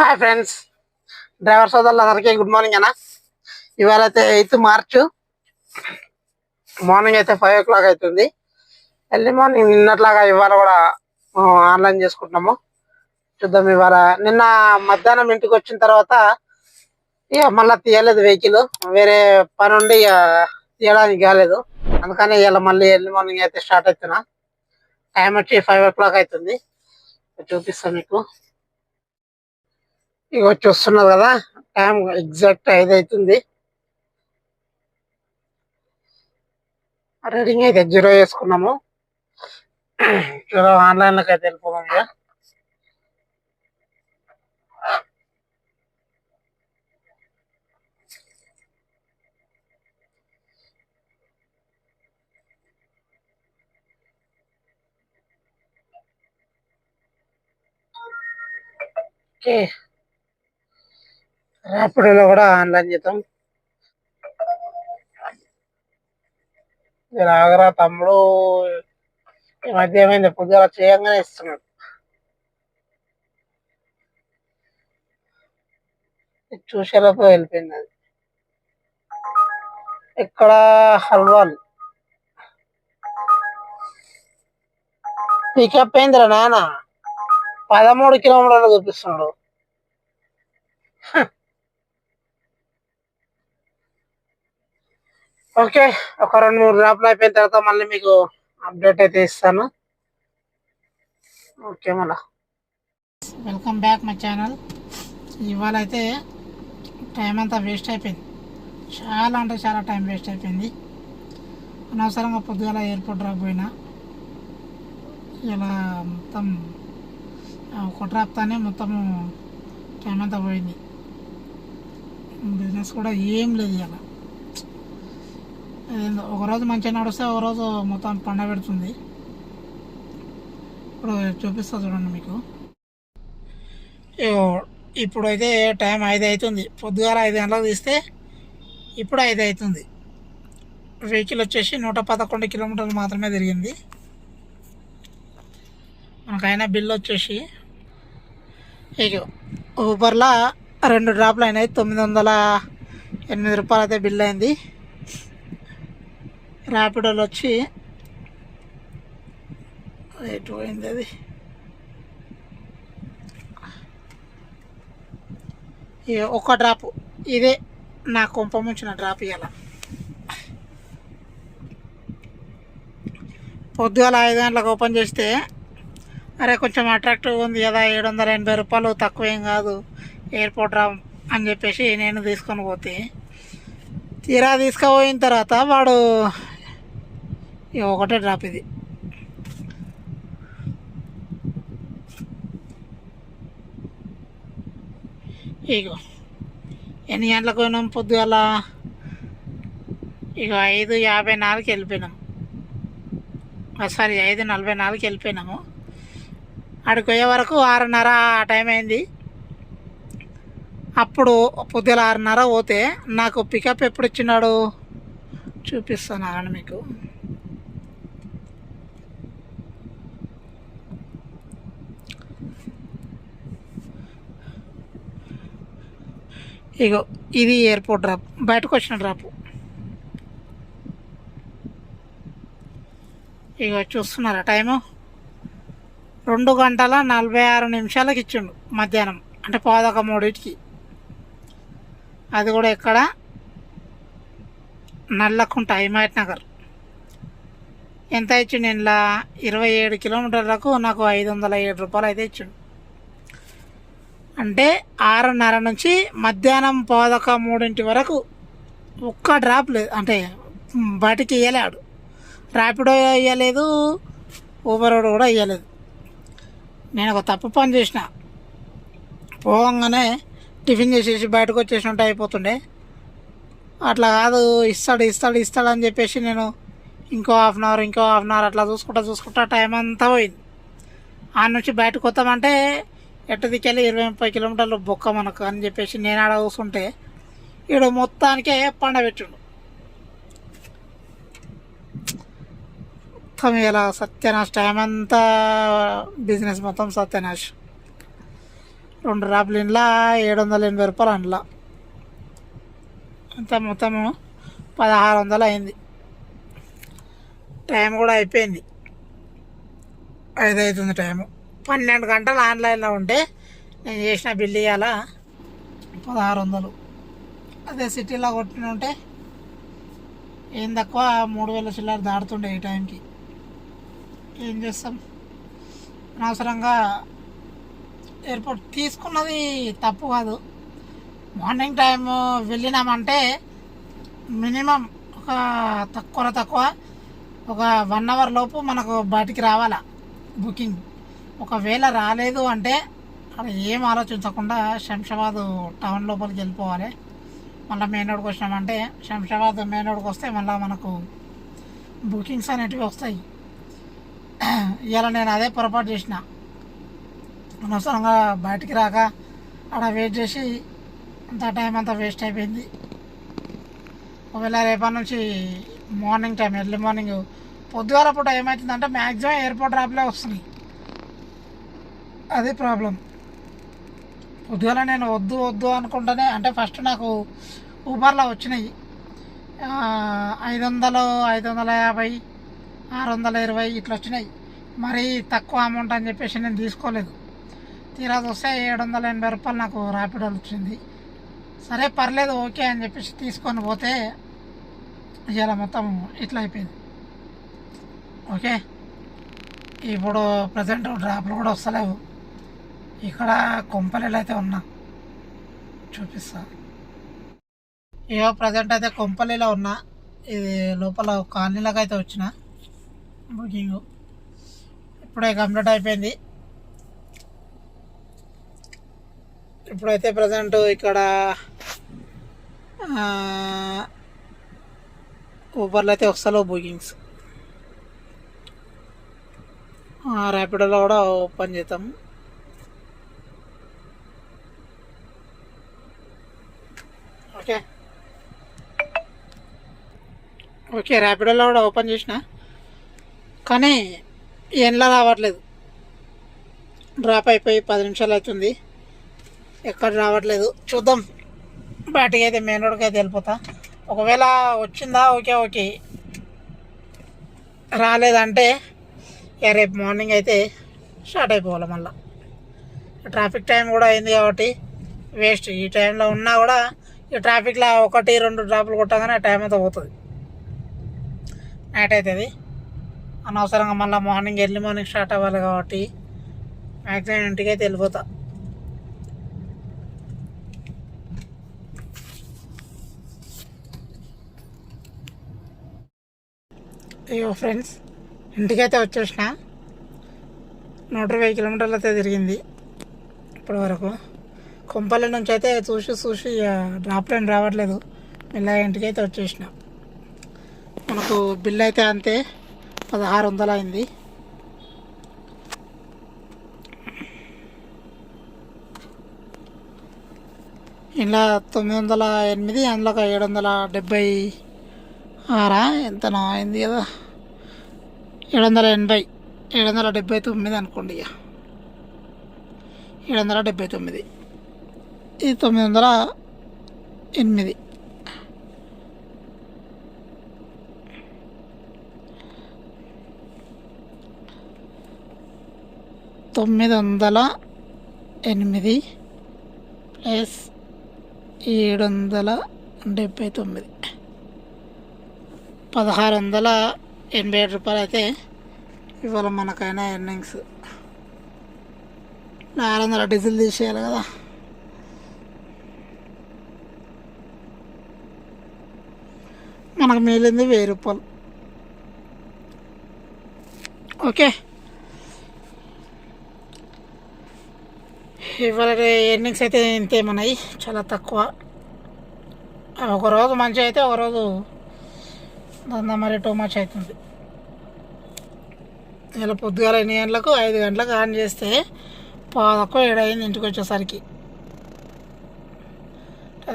Hi friends, driver సోదరులందరికీ good morning అన్న. ఇవాళ అయితే 8th మార్చ్ మార్నింగ్ అయితే 5 o'clock అవుతుంది. ఎర్లీ మార్నింగ్ నిన్నట్లాగా ఇవాళ కూడా ఆన్లైన్ చేసుకుంటున్నాము. చూద్దాం. ఇవాళ నిన్న మధ్యాహ్నం ఇంటికి వచ్చిన తర్వాత ఇక మళ్ళీ తీయలేదు వెహికల్, వేరే పని ఉండి ఇక తీయడానికి కాలేదు. అందుకని ఇవాళ మళ్ళీ ఎర్లీ మార్నింగ్ అయితే స్టార్ట్ అవుతున్నా. టైం వచ్చి 5 o'clock అవుతుంది. చూపిస్తాను మీకు. ఇక వచ్చి వస్తున్నారు కదా, టైం ఎగ్జాక్ట్ 5 అవుతుంది. రీడింగ్ అయితే 0 వేసుకున్నాము. ఆన్లైన్లోకి అయితే వెళ్ళిపోదాం. ఇక ఓకే, ర్యాపిడోలో కూడా ఆన్లైన్ చేద్దాం. ఆగరా తమ్ముడు, ఈ మధ్య ఏమైంది, పొద్దుగా చేయంగానే ఇస్తున్నాడు. చూసేలోపు వెళ్ళిపోయింది అది. ఇక్కడ హల్వాల్ పికప్ అయిందిరా నాన్న, 13 కిలోమీటర్లు చూపిస్తున్నాడు. ఓకే, ఒక 2-3 డ్రాప్లు అయిపోయిన తర్వాత మళ్ళీ మీకు అప్డేట్ అయితే ఇస్తాను. ఓకే, మళ్ళా వెల్కమ్ బ్యాక్ మై ఛానల్. ఇవాళ అయితే టైం అంతా వేస్ట్ అయిపోయింది. చాలా అంటే చాలా టైం వేస్ట్ అయిపోయింది. అనవసరంగా పొద్దుగాల ఎయిర్పోర్ట్ డ్రాప్ పోయినా. ఇలా మొత్తం ఒక డ్రాప్తానే మొత్తము టైం అంతా పోయింది. బిజినెస్ కూడా ఏం లేదు. ఇలా ఒకరోజు మంచిగా నడుస్తే ఒకరోజు మొత్తం పండ పెడుతుంది. ఇప్పుడు చూపిస్తా చూడండి మీకు. ఇప్పుడు అయితే టైం 5 అవుతుంది. పొద్దుగాల 5 గంటలకు తీస్తే ఇప్పుడు 5 అవుతుంది. వెహికల్ వచ్చేసి 111 కిలోమీటర్లు మాత్రమే తిరిగింది. మనకైనా బిల్ వచ్చేసి ఇక ఊబర్లో 2 డ్రాప్లు అయినాయి. 908 రూపాయలు అయితే బిల్ అయింది. ర్యాపిడోలో వచ్చి ఎటు పోయింది అది, ఒక డ్రాప్. ఇదే నా కొంప ముంచిన డ్రాప్. ఇవాళ పొద్దుగాల 5 గంటలకు ఓపెన్ చేస్తే అరే కొంచెం అట్రాక్టివ్గా ఉంది కదా, 780 రూపాయలు తక్కువేం కాదు ఎయిర్పోర్ట్ డ్రాప్ అని చెప్పేసి నేను తీసుకొని పోతే, తీరా తీసుకుపోయిన తర్వాత వాడు ఒకటే డ్రాప్. ఇది ఇగో ఎన్ని గంటలకు పోయినాం పొద్దుగాల, ఇక 5:54కి వెళ్ళిపోయినాం. సారీ, 5:44కి వెళ్ళిపోయినాము. అక్కడికి పోయే వరకు 6:30 ఆ టైం అయింది. అప్పుడు పొద్దుగాల 6:30 పోతే నాకు పికప్ ఎప్పుడు ఇచ్చినాడు చూపిస్తాను అక్కడ మీకు. ఇగో ఇది ఎయిర్పోర్ట్ డ్రాప్, బయటకు వచ్చిన డ్రాప్. ఇగో చూస్తున్నారా టైము, 2:46 ఇచ్చిండు మధ్యాహ్నం, అంటే 2:13. అది కూడా ఎక్కడ, నల్లకుంట, హిమాయత్ నగర్. ఎంత ఇచ్చిండు ఇలా, 27 కిలోమీటర్లకు నాకు 507 రూపాయలు అయితే ఇచ్చిండు. అంటే 6:30 నుంచి మధ్యాహ్నం 2:13 వరకు ఒక్క డ్రాప్ లేదు. అంటే బయటికి ఇవ్వలేడు, ర్యాపిడో ఇవ్వలేదు, ఊబర్ కూడా ఇవ్వలేదు. నేను ఒక తప్పు పని చేసిన. పోగానే టిఫిన్ చేసేసి బయటకు వచ్చేసి ఉంటే అయిపోతుండే. అట్లా కాదు, ఇస్తాడు అని చెప్పేసి నేను ఇంకో హాఫ్ అన్ అవర్ అట్లా చూసుకుంటా టైం అంతా పోయింది. ఆ నుంచి బయటకు వస్తామంటే ఎట్టు దిక్కెళ్ళి 20-30 కిలోమీటర్లు బొక్క మనకు అని చెప్పేసి నేను ఆడ చూస్తుంటే ఈడు మొత్తానికే పండబెట్టిండు. మొత్తం ఇలా సత్యనాశ్, టైం అంతా బిజినెస్ మొత్తం సత్యనాశ్. 2 డ్రాప్లు ఇంట్లో 780 రూపాయలు అందులో అంతా మొత్తము 1600 అయింది. టైం కూడా అయిపోయింది, 5 అవుతుంది టైము. 12 గంటలు ఆన్లైన్లో ఉంటే నేను చేసిన బిల్లు ఇవాళ 1600. అదే సిటీలో కొట్టిన ఉంటే ఏం తక్కువ 3000 చిల్లర దాడుతుండే ఈ టైంకి. ఏం చేస్తాం, అనవసరంగా ఎయిర్పోర్ట్ తీసుకున్నది తప్పు కాదు. మార్నింగ్ టైం వెళ్ళినామంటే మినిమం ఒక తక్కువ ఒక 1 అవర్ లోపు మనకు బయటికి రావాలా బుకింగ్. ఒకవేళ రాలేదు అంటే అక్కడ ఏం ఆలోచించకుండా శంషాబాద్ టౌన్ లోపలికి వెళ్ళిపోవాలి. మళ్ళీ మెయిన్ రోడ్కి వచ్చినామంటే శంషాబాద్ మెయిన్ రోడ్కి వస్తే మళ్ళీ మనకు బుకింగ్స్ అనేటివి వస్తాయి. ఇవాళ నేను అదే పొరపాటు చేసిన, అనవసరంగా బయటికి రాక అక్కడ వెయిట్ చేసి అంత టైం అంతా వేస్ట్ అయిపోయింది. ఒకవేళ రేపటి నుంచి మార్నింగ్ టైం ఎర్లీ మార్నింగ్ పొద్దుగాల పూట ఏమవుతుందంటే మ్యాక్సిమం ఎయిర్పోర్ట్ డ్రాప్లే వస్తున్నాయి, అది ప్రాబ్లం. పొద్దుగాల నేను వద్దు అనుకుంటానే అంటే ఫస్ట్ నాకు ఊబర్లో వచ్చినాయి 500, 550, 620 ఇట్లా వచ్చినాయి. మరీ తక్కువ అమౌంట్ అని చెప్పేసి నేను తీసుకోలేదు. తీరా వస్తే 780 రూపాయలు నాకు ర్యాపిడోలో వచ్చింది. సరే పర్లేదు ఓకే అని చెప్పేసి తీసుకొని పోతే ఇలా మొత్తం ఇట్లా అయిపోయింది. ఓకే, ఇప్పుడు ప్రజెంట్ డ్రాప్లు కూడా వస్తలేవు. ఇక్కడ కొంపలీలు అయితే ఉన్నా, చూపిస్తా. ఇవో ప్రజెంట్ అయితే కొంపలీలో ఉన్నా. ఇది లోపల కాలనీలకు అయితే వచ్చిన బుకింగ్ ఇప్పుడే కంప్లీట్ అయిపోయింది. ఇప్పుడైతే ప్రజెంట్ ఇక్కడ ఊబర్లో అయితే వస్తలేవు బుకింగ్స్. ర్యాపిడోలో కూడా ఓపెన్ చేద్దాం. ఓకే ర్యాపిడోలో కూడా ఓపెన్ చేసిన, కానీ ఎండ్లో రావట్లేదు. డ్రాప్ అయిపోయి 10 నిమిషాలు అవుతుంది, ఎక్కడ రావట్లేదు. చూద్దాం, బయటకి అయితే మెయిన్ రోడ్కి అయితే వెళ్ళిపోతా. ఒకవేళ వచ్చిందా ఓకే, రాలేదంటే రేపు మార్నింగ్ అయితే స్టార్ట్ అయిపోవాలి. మళ్ళీ ట్రాఫిక్ టైం కూడా అయింది కాబట్టి వేస్ట్. ఈ టైంలో ఉన్నా కూడా ఈ ట్రాఫిక్లో 1-2 డ్రాపులు కొట్టగానే టైం అంతా పోతుంది, నైట్ అవుతుంది. అనవసరంగా మళ్ళీ మార్నింగ్ ఎర్లీ మార్నింగ్ స్టార్ట్ అవ్వాలి కాబట్టి మ్యాక్సిమం ఇంటికి అయితే వెళ్ళిపోతా. అయ్యో ఫ్రెండ్స్, ఇంటికైతే వచ్చేసిన. 120 కిలోమీటర్లు అయితే తిరిగింది ఇప్పటి వరకు. కొంపల్లి నుంచి అయితే చూసి డ్రాప్ లైన్ రావట్లేదు. ఇలా ఇంటికైతే వచ్చేసిన. మనకు బిల్ అయితే అంతే 1600 అయింది. ఇలా 908, అందులో 776 ఎంతనో అయింది కదా, 780, 779 అనుకోండి. ఇక 779, ఇది 908. $908 ప్లస్ 779, 1687 రూపాయలు అయితే ఇవాళ మనకైనా ఎర్నింగ్స్. 600 డీజిల్ తీసేయాలి కదా. మనకు మిగిలింది 1000 రూపాయలు. ఓకే, ఇవాళ ఎర్నింగ్స్ అయితే ఇంతేమన్నాయి, చాలా తక్కువ. ఒకరోజు మంచిగా అయితే ఒకరోజు దందా మరి టూ మచ్ అవుతుంది. ఇలా పొద్దుగాల 8 గంటలకు 5 గంటలకు ఆన్ చేస్తే 7 అయింది ఇంటికి వచ్చేసరికి.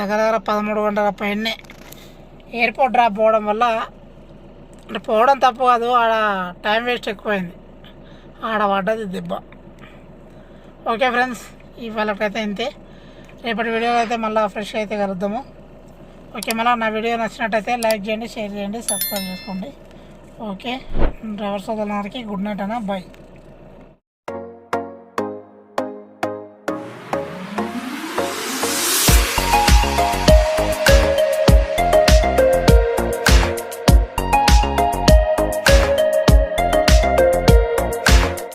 దగ్గర 13 గంటల పైనే. ఎయిర్పోర్ట్ డ్రాప్ పోవడం వల్ల, అంటే పోవడం తప్పు కాదు, ఆడ టైం వేస్ట్ ఎక్కువైంది, ఆడ పడ్డది దెబ్బ. ఓకే ఫ్రెండ్స్, ఇవాళకైతే ఇంతే. రేపటి వీడియో అయితే మళ్ళీ ఫ్రెష్ అయితే కలుద్దాము. ఓకే, మళ్ళీ నా వీడియో నచ్చినట్టయితే లైక్ చేయండి, షేర్ చేయండి, సబ్స్క్రైబ్ చేసుకోండి. ఓకే, డ్రైవర్ సోదరులందరికీ గుడ్ నైట్ అన్న, బాయ్.